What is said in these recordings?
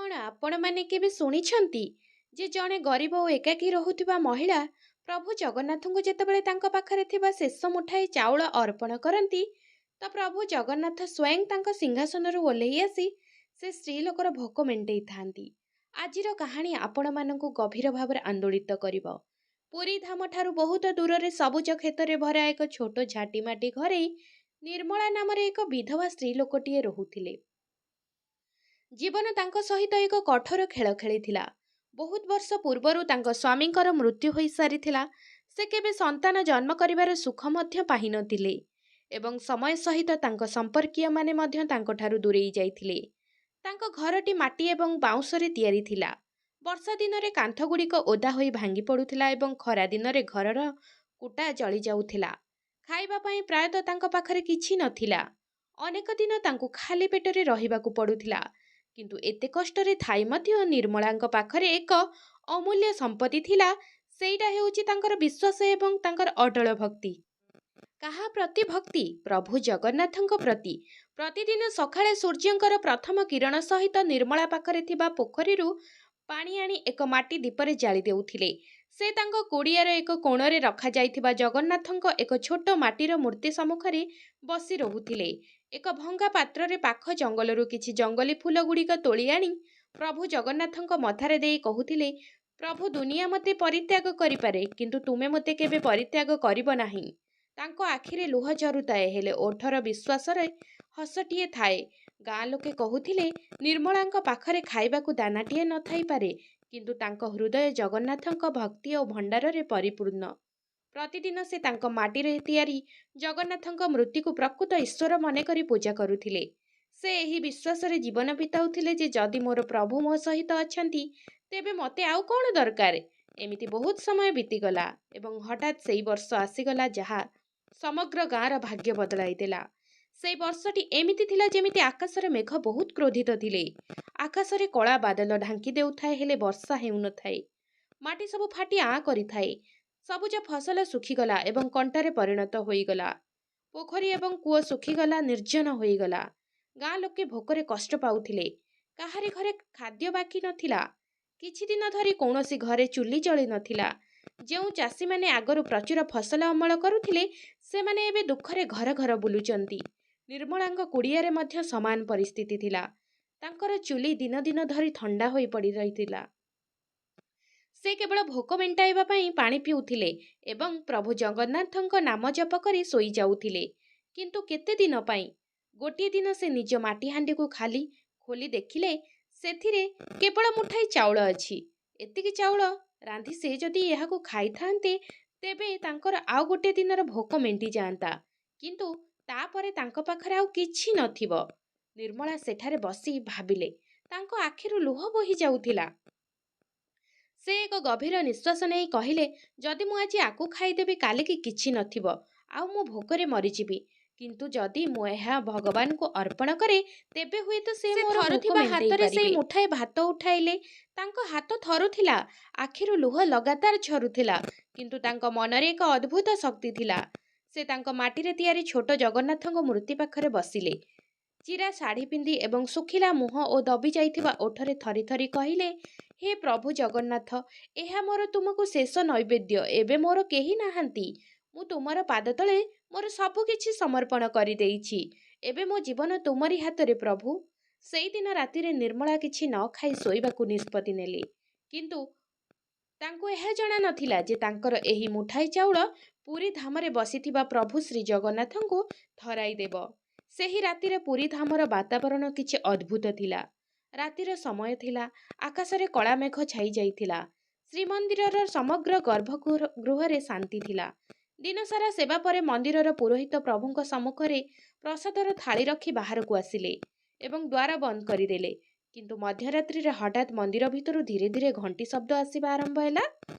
କ'ଣ ଆପଣମାନେ କେବେ ଶୁଣିଛନ୍ତି ଯେ ଜଣେ ଗରିବ ଓ ଏକାକୀ ରହୁଥିବା ମହିଳା ପ୍ରଭୁ ଜଗନ୍ନାଥଙ୍କୁ ଯେତେବେଳେ ତାଙ୍କ ପାଖରେ ଥିବା ଶେଷ ମୁଠାଏ ଚାଉଳ ଅର୍ପଣ କରନ୍ତି, ତ ପ୍ରଭୁ ଜଗନ୍ନାଥ ସ୍ୱୟଂ ତାଙ୍କ ସିଂହାସନରୁ ଓହ୍ଲେଇ ଆସି ସେ ସ୍ତ୍ରୀ ଲୋକର ଭୋକ ମେଣ୍ଟେଇଥାନ୍ତି। ଆଜିର କାହାଣୀ ଆପଣମାନଙ୍କୁ ଗଭୀର ଭାବରେ ଆନ୍ଦୋଳିତ କରିବ। ପୁରୀ ଧାମଠାରୁ ବହୁତ ଦୂରରେ ସବୁଜ କ୍ଷେତରେ ଭରା ଏକ ଛୋଟ ଝାଟିମାଟି ଘରେ ନିର୍ମଳା ନାମରେ ଏକ ବିଧବା ସ୍ତ୍ରୀ ଲୋକଟିଏ ରହୁଥିଲେ। ଜୀବନ ତାଙ୍କ ସହିତ ଏକ କଠୋର ଖେଳ ଖେଳିଥିଲା। ବହୁତ ବର୍ଷ ପୂର୍ବରୁ ତାଙ୍କ ସ୍ୱାମୀଙ୍କର ମୃତ୍ୟୁ ହୋଇସାରିଥିଲା। ସେ କେବେ ସନ୍ତାନ ଜନ୍ମ କରିବାର ସୁଖ ମଧ୍ୟ ପାଇନଥିଲେ ଏବଂ ସମୟ ସହିତ ତାଙ୍କ ସମ୍ପର୍କୀୟମାନେ ମଧ୍ୟ ତାଙ୍କଠାରୁ ଦୂରେଇ ଯାଇଥିଲେ। ତାଙ୍କ ଘରଟି ମାଟି ଏବଂ ବାଉଁଶରେ ତିଆରି ଥିଲା। ବର୍ଷା ଦିନରେ କାନ୍ଥଗୁଡ଼ିକ ଓଦା ହୋଇ ଭାଙ୍ଗି ପଡ଼ୁଥିଲା ଏବଂ ଖରା ଦିନରେ ଘରର କୁଟା ଜଳି ଯାଉଥିଲା। ଖାଇବା ପାଇଁ ପ୍ରାୟତଃ ତାଙ୍କ ପାଖରେ କିଛି ନଥିଲା। ଅନେକ ଦିନ ତାଙ୍କୁ ଖାଲି ପେଟରେ ରହିବାକୁ ପଡ଼ୁଥିଲା। କିନ୍ତୁ ଏତେ କଷ୍ଟରେ ଥାଇ ମଧ୍ୟ ନିର୍ମଳାଙ୍କ ପାଖରେ ଏକ ଅମୂଲ୍ୟ ସମ୍ପତ୍ତି ଥିଲା। ସେଇଟା ହେଉଛି ତାଙ୍କର ବିଶ୍ୱାସ ଏବଂ ତାଙ୍କର ଅଟଳ ଭକ୍ତି। କାହା ପ୍ରତି ଭକ୍ତି? ପ୍ରଭୁ ଜଗନ୍ନାଥଙ୍କ ପ୍ରତି। ପ୍ରତିଦିନ ସକାଳେ ସୂର୍ଯ୍ୟଙ୍କର ପ୍ରଥମ କିରଣ ସହିତ ନିର୍ମଳା ପାଖରେ ଥିବା ପୋଖରୀରୁ ପାଣି ଆଣି ଏକ ମାଟି ଦୀପରେ ଜାଳି ଦେଉଥିଲେ। ସେ ତାଙ୍କ କୁଡ଼ିଆର ଏକ କୋଣରେ ରଖାଯାଇଥିବା ଜଗନ୍ନାଥଙ୍କ ଏକ ଛୋଟ ମାଟିର ମୂର୍ତ୍ତି ସମ୍ମୁଖରେ ବସି ରହୁଥିଲେ। ଏକ ଭଙ୍ଗା ପାତ୍ରରେ ପାଖ ଜଙ୍ଗଲରୁ କିଛି ଜଙ୍ଗଲୀ ଫୁଲଗୁଡ଼ିକ ତୋଳି ଆଣି ପ୍ରଭୁ ଜଗନ୍ନାଥଙ୍କ ମଥାରେ ଦେଇ କହୁଥିଲେ, ପ୍ରଭୁ ଦୁନିଆ ମୋତେ ପରିତ୍ୟାଗ କରିପାରେ, କିନ୍ତୁ ତୁମେ ମୋତେ କେବେ ପରିତ୍ୟାଗ କରିବ ନାହିଁ। ତାଙ୍କ ଆଖିରେ ଲୁହ ଝରୁଥାଏ, ହେଲେ ଓଠର ବିଶ୍ୱାସରେ ହସଟିଏ ଥାଏ। ଗାଁ ଲୋକେ କହୁଥିଲେ, ନିର୍ମଳାଙ୍କ ପାଖରେ ଖାଇବାକୁ ଦାନାଟିଏ ନଥାଇପାରେ, କିନ୍ତୁ ତାଙ୍କ ହୃଦୟ ଜଗନ୍ନାଥଙ୍କ ଭକ୍ତି ଓ ଭଣ୍ଡାରରେ ପରିପୂର୍ଣ୍ଣ। ପ୍ରତିଦିନ ସେ ତାଙ୍କ ମାଟିରେ ତିଆରି ଜଗନ୍ନାଥଙ୍କ ମୂର୍ତ୍ତିକୁ ପ୍ରକୃତ ଈଶ୍ୱର ମନେକରି ପୂଜା କରୁଥିଲେ। ସେ ଏହି ବିଶ୍ୱାସରେ ଜୀବନ ବିତାଉଥିଲେ ଯେ ଯଦି ମୋର ପ୍ରଭୁ ମୋ ସହିତ ଅଛନ୍ତି, ତେବେ ମୋତେ ଆଉ କ'ଣ ଦରକାର। ଏମିତି ବହୁତ ସମୟ ବିତିଗଲା ଏବଂ ହଠାତ୍ ସେଇ ବର୍ଷ ଆସିଗଲା ଯାହା ସମଗ୍ର ଗାଁର ଭାଗ୍ୟ ବଦଳାଇ ଦେଲା। ସେଇ ବର୍ଷଟି ଏମିତି ଥିଲା ଯେମିତି ଆକାଶରେ ମେଘ ବହୁତ କ୍ରୋଧିତ ଥିଲେ। ଆକାଶରେ କଳା ବାଦଲ ଢାଙ୍କି ଦେଉଥାଏ, ହେଲେ ବର୍ଷା ହେଉନଥାଏ। ମାଟି ସବୁ ଫାଟି ଆଁ କରିଥାଏ। ସବୁଜ ଫସଲ ଶୁଖିଗଲା ଏବଂ କଣ୍ଟାରେ ପରିଣତ ହୋଇଗଲା। ପୋଖରୀ ଏବଂ କୂଅ ଶୁଖିଗଲା, ନିର୍ଜନ ହୋଇଗଲା। ଗାଁ ଲୋକେ ଭୋକରେ କଷ୍ଟ ପାଉଥିଲେ। କାହାରି ଘରେ ଖାଦ୍ୟ ବାକି ନଥିଲା। କିଛି ଦିନ ଧରି କୌଣସି ଘରେ ଚୁଲି ଜଳି ନଥିଲା। ଯେଉଁ ଚାଷୀମାନେ ଆଗରୁ ପ୍ରଚୁର ଫସଲ ଅମଳ କରୁଥିଲେ, ସେମାନେ ଏବେ ଦୁଃଖରେ ଘର ଘର ବୁଲୁଛନ୍ତି। ନିର୍ମଳାଙ୍କ କୁଡ଼ିଆରେ ମଧ୍ୟ ସମାନ ପରିସ୍ଥିତି ଥିଲା। ତାଙ୍କର ଚୁଲି ଦିନ ଦିନ ଧରି ଥଣ୍ଡା ହୋଇ ପଡ଼ି ରହିଥିଲା। ସେ କେବଳ ଭୋକ ମେଣ୍ଟାଇବା ପାଇଁ ପାଣି ପିଉଥିଲେ ଏବଂ ପ୍ରଭୁ ଜଗନ୍ନାଥଙ୍କ ନାମ ଜପ କରି ଶୋଇଯାଉଥିଲେ। କିନ୍ତୁ କେତେ ଦିନ ପାଇଁ? ଗୋଟିଏ ଦିନ ସେ ନିଜ ମାଟି ହାଣ୍ଡିକୁ ଖାଲି ଖୋଲି ଦେଖିଲେ, ସେଥିରେ କେବଳ ମୁଠାଏ ଚାଉଳ ଅଛି। ଏତିକି ଚାଉଳ ରାନ୍ଧି ସେ ଯଦି ଏହାକୁ ଖାଇଥାନ୍ତେ, ତେବେ ତାଙ୍କର ଆଉ ଗୋଟିଏ ଦିନର ଭୋକ ମେଣ୍ଟିଯାଆନ୍ତା। କିନ୍ତୁ ତାପରେ ତାଙ୍କ ପାଖରେ ଆଉ କିଛି ନଥିବ। ନିର୍ମଳା ସେଠାରେ ବସି ଭାବିଲେ। ତାଙ୍କ ଆଖିରୁ ଲୁହ ବୋହି ଯାଉଥିଲା। ସେ ଏକ ଗଭୀର ନିଶ୍ୱାସ ନେଇ କହିଲେ, ଯଦି ମୁଁ ଆଜି ଆକୁ ଖାଇଦେବି, କାଲିକି କିଛି ନଥିବ, ଆଉ ମୁଁ ଭୋକରେ ମରିଯିବି। କିନ୍ତୁ ଯଦି ମୁଁ ଏହା ଭଗବାନଙ୍କୁ ଅର୍ପଣ କରେ, ତେବେ ହୁଏତ ସେ ମୋର ଭୋକ ହାତରେ ସେଇ ମୁଠାଏ ଭାତ ଉଠାଇଲେ। ତାଙ୍କ ହାତ ଥରୁଥିଲା, ଆଖିରୁ ଲୁହ ଲଗାତାର ଝରୁଥିଲା, କିନ୍ତୁ ତାଙ୍କ ମନରେ ଏକ ଅଦ୍ଭୁତ ଶକ୍ତି ଥିଲା। ସେ ତାଙ୍କ ମାଟିରେ ତିଆରି ଛୋଟ ଜଗନ୍ନାଥଙ୍କ ମୂର୍ତ୍ତି ପାଖରେ ବସିଲେ। ଚିରା ଶାଢ଼ୀ ପିନ୍ଧି ଏବଂ ଶୁଖିଲା ମୁହଁ ଓ ଦବି ଯାଇଥିବା ଓଠରେ ଥରି ଥରି କହିଲେ, ହେ ପ୍ରଭୁ ଜଗନ୍ନାଥ, ଏହା ମୋର ତୁମକୁ ଶେଷ ନୈବେଦ୍ୟ। ଏବେ ମୋର କେହି ନାହାନ୍ତି। ମୁଁ ତୁମର ପାଦ ତଳେ ମୋର ସବୁ କିଛି ସମର୍ପଣ କରିଦେଇଛି। ଏବେ ମୋ ଜୀବନ ତୁମରି ହାତରେ ପ୍ରଭୁ। ସେଇଦିନ ରାତିରେ ନିର୍ମଳା କିଛି ନ ଖାଇ ଶୋଇବାକୁ ନିଷ୍ପତ୍ତି ନେଲେ। କିନ୍ତୁ ତାଙ୍କୁ ଏହା ଜଣା ନଥିଲା ଯେ ତାଙ୍କର ଏହି ମୁଠାଏ ଚାଉଳ ପୁରୀ ଧାମରେ ବସିଥିବା ପ୍ରଭୁ ଶ୍ରୀ ଜଗନ୍ନାଥଙ୍କୁ ଧରାଇଦେବ। ସେହି ରାତିରେ ପୁରୀ ଧାମର ବାତାବରଣ କିଛି ଅଦ୍ଭୁତ ଥିଲା। ରାତିର ସମୟ ଥିଲା। ଆକାଶରେ କଳା ମେଘ ଛାଇ ଯାଇଥିଲା। ଶ୍ରୀମନ୍ଦିରର ସମଗ୍ର ଗର୍ଭଗୃହରେ ଶାନ୍ତି ଥିଲା। ଦିନସାରା ସେବା ପରେ ମନ୍ଦିରର ପୁରୋହିତ ପ୍ରଭୁଙ୍କ ସମ୍ମୁଖରେ ପ୍ରସାଦର ଥାଳି ରଖି ବାହାରକୁ ଆସିଲେ ଏବଂ ଦ୍ୱାର ବନ୍ଦ କରିଦେଲେ। କିନ୍ତୁ ମଧ୍ୟରାତ୍ରିରେ ହଠାତ୍ ମନ୍ଦିର ଭିତରୁ ଧୀରେ ଧୀରେ ଘଣ୍ଟି ଶବ୍ଦ ଆସିବା ଆରମ୍ଭ ହେଲା।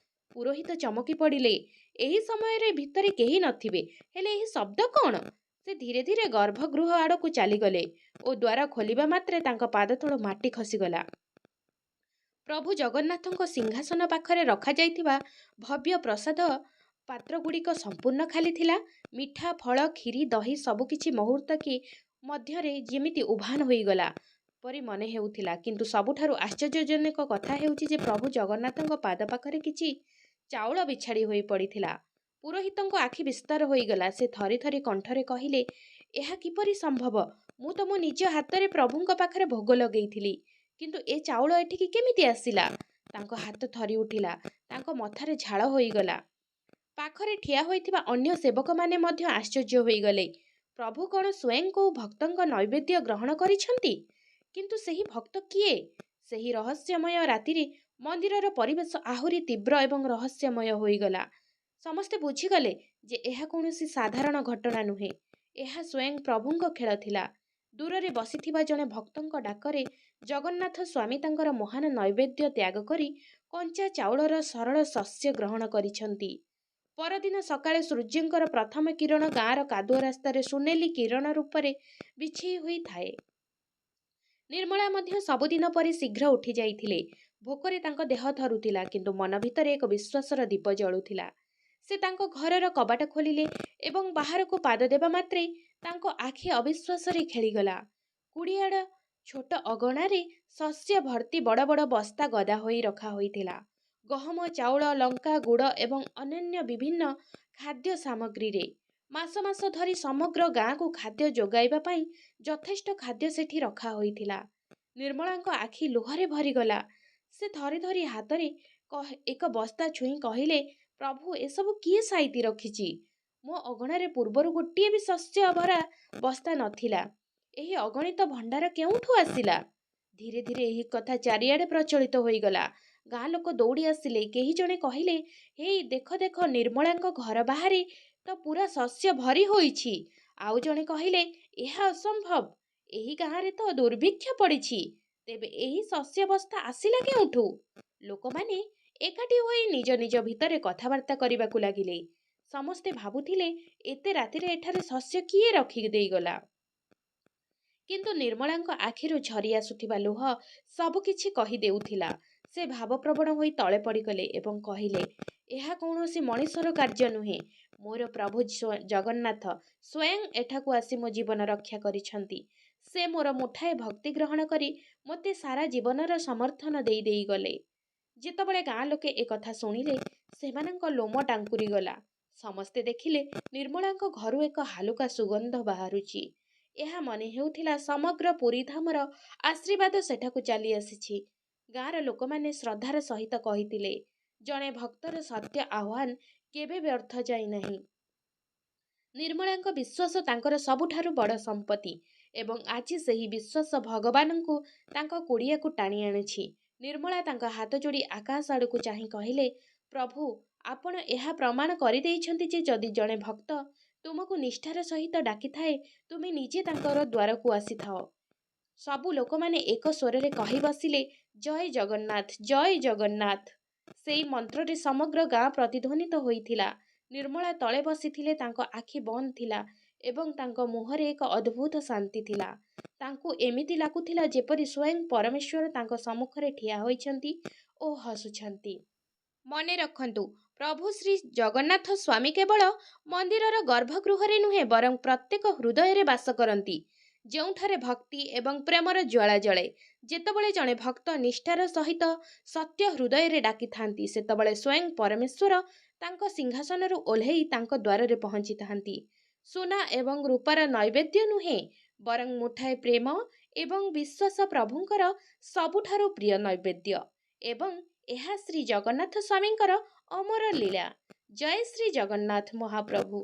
ପୁରୋହିତ ଚମକି ପଡ଼ିଲେ। ଏହି ସମୟରେ ଭିତରେ କେହି ନଥିବେ, ହେଲେ ଏହି ଶବ୍ଦ କ'ଣ? ସେ ଧୀରେ ଧୀରେ ଗର୍ଭଗୃହ ଆଡ଼କୁ ଚାଲିଗଲେ ଓ ଦ୍ୱାର ଖୋଲିବା ମାତ୍ରେ ତାଙ୍କ ପାଦତଳୁ ମାଟି ଖସିଗଲା। ପ୍ରଭୁ ଜଗନ୍ନାଥଙ୍କ ସିଂହାସନ ପାଖରେ ରଖାଯାଇଥିବା ଭବ୍ୟ ପ୍ରସାଦ ପାତ୍ରଗୁଡ଼ିକ ସମ୍ପୂର୍ଣ୍ଣ ଖାଲି ଥିଲା। ମିଠା, ଫଳ, କ୍ଷୀରି, ଦହି ସବୁକିଛି ମୁହୂର୍ତ୍ତକେ ମଧ୍ୟରେ ଯେମିତି ଉଭାନ ହୋଇଗଲା। ପରି ମନେ ହେଉଥିଲା। କିନ୍ତୁ ସବୁଠାରୁ ଆଶ୍ଚର୍ଯ୍ୟଜନକ କଥା ହେଉଛି ଯେ ପ୍ରଭୁ ଜଗନ୍ନାଥଙ୍କ ପାଦ ପାଖରେ କିଛି ଚାଉଳ ବିଛାଡ଼ି ହୋଇ ପଡ଼ିଥିଲା। ପୁରୋହିତଙ୍କ ଆଖି ବିସ୍ତାର ହୋଇଗଲା। ସେ ଥରି ଥରି କଣ୍ଠରେ କହିଲେ, ଏହା କିପରି ସମ୍ଭବ? ମୁଁ ତ ମୋ ନିଜ ହାତରେ ପ୍ରଭୁଙ୍କ ପାଖରେ ଭୋଗ ଲଗେଇଥିଲି, କିନ୍ତୁ ଏ ଚାଉଳ ଏଠିକି କେମିତି ଆସିଲା? ତାଙ୍କ ହାତ ଥରି ଉଠିଲା, ତାଙ୍କ ମଥାରେ ଝାଳ ହୋଇଗଲା। ପାଖରେ ଠିଆ ହୋଇଥିବା ଅନ୍ୟ ସେବକମାନେ ମଧ୍ୟ ଆଶ୍ଚର୍ଯ୍ୟ ହୋଇଗଲେ। ପ୍ରଭୁ କ'ଣ ସ୍ୱୟଂ କୋଉ ଭକ୍ତଙ୍କ ନୈବେଦ୍ୟ ଗ୍ରହଣ କରିଛନ୍ତି? କିନ୍ତୁ ସେହି ଭକ୍ତ କିଏ? ସେହି ରହସ୍ୟମୟ ରାତିରେ ମନ୍ଦିରର ପରିବେଶ ଆହୁରି ତୀବ୍ର ଏବଂ ରହସ୍ୟମୟ ହୋଇଗଲା। ସମସ୍ତେ ବୁଝିଗଲେ ଯେ ଏହା କୌଣସି ସାଧାରଣ ଘଟଣା ନୁହେଁ। ଏହା ସ୍ୱୟଂ ପ୍ରଭୁଙ୍କ ଖେଳ ଥିଲା। ଦୂରରେ ବସିଥିବା ଜଣେ ଭକ୍ତଙ୍କ ଡାକରେ ଜଗନ୍ନାଥ ସ୍ୱାମୀ ତାଙ୍କର ମହାନ ନୈବେଦ୍ୟ ତ୍ୟାଗ କରି କଞ୍ଚା ଚାଉଳର ସରଳ ଶସ୍ୟ ଗ୍ରହଣ କରିଛନ୍ତି। ପରଦିନ ସକାଳେ ସୂର୍ଯ୍ୟଙ୍କର ପ୍ରଥମ କିରଣ ଗାଁର କାଦୁଅ ରାସ୍ତାରେ ସୁନେଲି କିରଣ ରୂପରେ ବିଛେଇ ହୋଇଥାଏ। ନିର୍ମଳା ମଧ୍ୟ ସବୁଦିନ ପରି ଶୀଘ୍ର ଉଠି ଯାଇଥିଲେ। ଭୋକରେ ତାଙ୍କ ଦେହ ଥରୁଥିଲା, କିନ୍ତୁ ମନ ଭିତରେ ଏକ ବିଶ୍ୱାସର ଦୀପ ଜଳୁଥିଲା। ସେ ତାଙ୍କ ଘରର କବାଟ ଖୋଲିଲେ ଏବଂ ବାହାରକୁ ପାଦ ଦେବା ମାତ୍ରେ ତାଙ୍କ ଆଖି ଅବିଶ୍ୱାସରେ ଖେଳିଗଲା। କୁଡ଼ିଆର ଛୋଟ ଅଗଣାରେ ଶସ୍ୟ ଭର୍ତ୍ତି ବଡ଼ ବଡ଼ ବସ୍ତା ଗଦା ହୋଇ ରଖା ହୋଇଥିଲା। ଗହମ, ଚାଉଳ, ଲଙ୍କା, ଗୁଡ଼ ଏବଂ ଅନ୍ୟାନ୍ୟ ବିଭିନ୍ନ ଖାଦ୍ୟ ସାମଗ୍ରୀରେ ମାସ ମାସ ଧରି ସମଗ୍ର ଗାଁକୁ ଖାଦ୍ୟ ଯୋଗାଇବା ପାଇଁ ଯଥେଷ୍ଟ ଖାଦ୍ୟ ସେଠି ରଖା ହୋଇଥିଲା। ନିର୍ମଳାଙ୍କ ଆଖି ଲୁହରେ ଭରିଗଲା। ସେ ଥରି ଥରି ହାତରେ ଏକ ବସ୍ତା ଛୁଇଁ କହିଲେ, ପ୍ରଭୁ, ଏସବୁ କିଏ ସାଇତି ରଖିଛି? ମୋ ଅଗଣାରେ ପୂର୍ବରୁ ଗୋଟିଏ ବି ଶସ୍ୟ ଭରା ବସ୍ତା ନଥିଲା। ଏହି ଅଗଣିତ ଭଣ୍ଡାର କେଉଁଠୁ ଆସିଲା? ଧୀରେ ଧୀରେ ଏହି କଥା ଚାରିଆଡ଼େ ପ୍ରଚଳିତ ହୋଇଗଲା। ଗାଁ ଲୋକ ଦୌଡ଼ି ଆସିଲେ। କେହି ଜଣେ କହିଲେ, ହେଇ ଦେଖ ଦେଖ, ନିର୍ମଳାଙ୍କ ଘର ବାହାରେ ତ ପୁରା ଶସ୍ୟ ଭରି ହୋଇଛି। ଆଉ ଜଣେ କହିଲେ, ଏହା ଅସମ୍ଭବ, ଏହି ଗାଁରେ ତ ଦୁର୍ଭିକ୍ଷ ପଡ଼ିଛି। ତେବେ ଏହି ଶସ୍ୟ ବସ୍ତା ଆସିଲା କେଉଁଠୁ? ଲୋକମାନେ ଏକାଠି ହୋଇ ନିଜ ନିଜ ଭିତରେ କଥାବାର୍ତ୍ତା କରିବାକୁ ଲାଗିଲେ। ସମସ୍ତେ ଭାବୁଥିଲେ, ଏତେ ରାତିରେ ଏଠାରେ ଶସ୍ୟ କିଏ ରଖି ଦେଇଗଲା? କିନ୍ତୁ ନିର୍ମଳାଙ୍କ ଆଖିରୁ ଝରି ଆସୁଥିବା ଲୁହ ସବୁକିଛି କହିଦେଉଥିଲା। ସେ ଭାବପ୍ରବଣ ହୋଇ ତଳେ ପଡ଼ିଗଲେ ଏବଂ କହିଲେ, ଏହା କୌଣସି ମଣିଷର କାର୍ଯ୍ୟ ନୁହେଁ। ମୋର ପ୍ରଭୁ ଜଗନ୍ନାଥ ସ୍ୱୟଂ ଏଠାକୁ ଆସି ମୋ ଜୀବନ ରକ୍ଷା କରିଛନ୍ତି। ସେ ମୋର ମୁଠାଏ ଭକ୍ତି ଗ୍ରହଣ କରି ମୋତେ ସାରା ଜୀବନର ସମର୍ଥନ ଦେଇଗଲେ। ଯେତେବେଳେ ଗାଁ ଲୋକେ ଏକଥା ଶୁଣିଲେ, ସେମାନଙ୍କ ଲୋମ ଟାଙ୍କୁରିଗଲା। ସମସ୍ତେ ଦେଖିଲେ ନିର୍ମଳାଙ୍କ ଘରୁ ଏକ ହାଲୁକା ସୁଗନ୍ଧ ବାହାରୁଛି। ଏହା ମନେ ହେଉଥିଲା ସମଗ୍ର ପୁରୀଧାମର ଆଶୀର୍ବାଦ ସେଠାକୁ ଚାଲି ଆସିଛି। ଗାଁର ଲୋକମାନେ ଶ୍ରଦ୍ଧାର ସହିତ କହିଥିଲେ, ଜଣେ ଭକ୍ତର ସତ୍ୟ ଆହ୍ୱାନ କେବେ ବ୍ୟର୍ଥ ଯାଇନାହିଁ। ନିର୍ମଳାଙ୍କ ବିଶ୍ୱାସ ତାଙ୍କର ସବୁଠାରୁ ବଡ଼ ସମ୍ପତ୍ତି ଏବଂ ଆଜି ସେହି ବିଶ୍ୱାସ ଭଗବାନଙ୍କୁ ତାଙ୍କ କୁଡ଼ିଆକୁ ଟାଣି ଆଣିଛି। ନିର୍ମଳା ତାଙ୍କ ହାତ ଯୋଡ଼ି ଆକାଶ ଆଡ଼କୁ ଚାହିଁ କହିଲେ, ପ୍ରଭୁ, ଆପଣ ଏହା ପ୍ରମାଣ କରିଦେଇଛନ୍ତି ଯେ ଯଦି ଜଣେ ଭକ୍ତ ତୁମକୁ ନିଷ୍ଠାର ସହିତ ଡାକିଥାଏ, ତୁମେ ନିଜେ ତାଙ୍କର ଦ୍ୱାରକୁ ଆସିଥାଅ। ସବୁ ଲୋକମାନେ ଏକ ସ୍ୱରରେ କହି ବସିଲେ, ଜୟ ଜଗନ୍ନାଥ, ଜୟ ଜଗନ୍ନାଥ। ସେଇ ମନ୍ତ୍ରରେ ସମଗ୍ର ଗାଁ ପ୍ରତିଧ୍ୱନିତ ହୋଇଥିଲା। ନିର୍ମଳା ତଳେ ବସିଥିଲେ। ତାଙ୍କ ଆଖି ବନ୍ଦ ଥିଲା ଏବଂ ତାଙ୍କ ମୁହଁରେ ଏକ ଅଦ୍ଭୁତ ଶାନ୍ତି ଥିଲା। ତାଙ୍କୁ ଏମିତି ଲାଗୁଥିଲା ଯେପରି ସ୍ୱୟଂ ପରମେଶ୍ୱର ତାଙ୍କ ସମ୍ମୁଖରେ ଠିଆ ହୋଇଛନ୍ତି ଓ ହସୁଛନ୍ତି। ମନେ ରଖନ୍ତୁ, ପ୍ରଭୁ ଶ୍ରୀ ଜଗନ୍ନାଥ ସ୍ୱାମୀ କେବଳ ମନ୍ଦିରର ଗର୍ଭଗୃହରେ ନୁହେଁ, ବରଂ ପ୍ରତ୍ୟେକ ହୃଦୟରେ ବାସ କରନ୍ତି, ଯେଉଁଠାରେ ଭକ୍ତି ଏବଂ ପ୍ରେମର ଜ୍ୱାଳା ଜଳେ। ଯେତେବେଳେ ଜଣେ ଭକ୍ତ ନିଷ୍ଠାର ସହିତ ସତ୍ୟ ହୃଦୟରେ ଡାକିଥାନ୍ତି, ସେତେବେଳେ ସ୍ୱୟଂ ପରମେଶ୍ୱର ତାଙ୍କ ସିଂହାସନରୁ ଓହ୍ଲେଇ ତାଙ୍କ ଦ୍ୱାରରେ ପହଞ୍ଚିଥାନ୍ତି। ସୁନା ଏବଂ ରୂପାର ନୈବେଦ୍ୟ ନୁହେଁ, ବରଂ ମୁଠାଏ ପ୍ରେମ ଏବଂ ବିଶ୍ୱାସ ପ୍ରଭୁଙ୍କର ସବୁଠାରୁ ପ୍ରିୟ ନୈବେଦ୍ୟ। ଏବଂ ଏହା ଶ୍ରୀ ଜଗନ୍ନାଥ ସ୍ୱାମୀଙ୍କର ଅମର ଲୀଳା। ଜୟ ଶ୍ରୀ ଜଗନ୍ନାଥ ମହାପ୍ରଭୁ।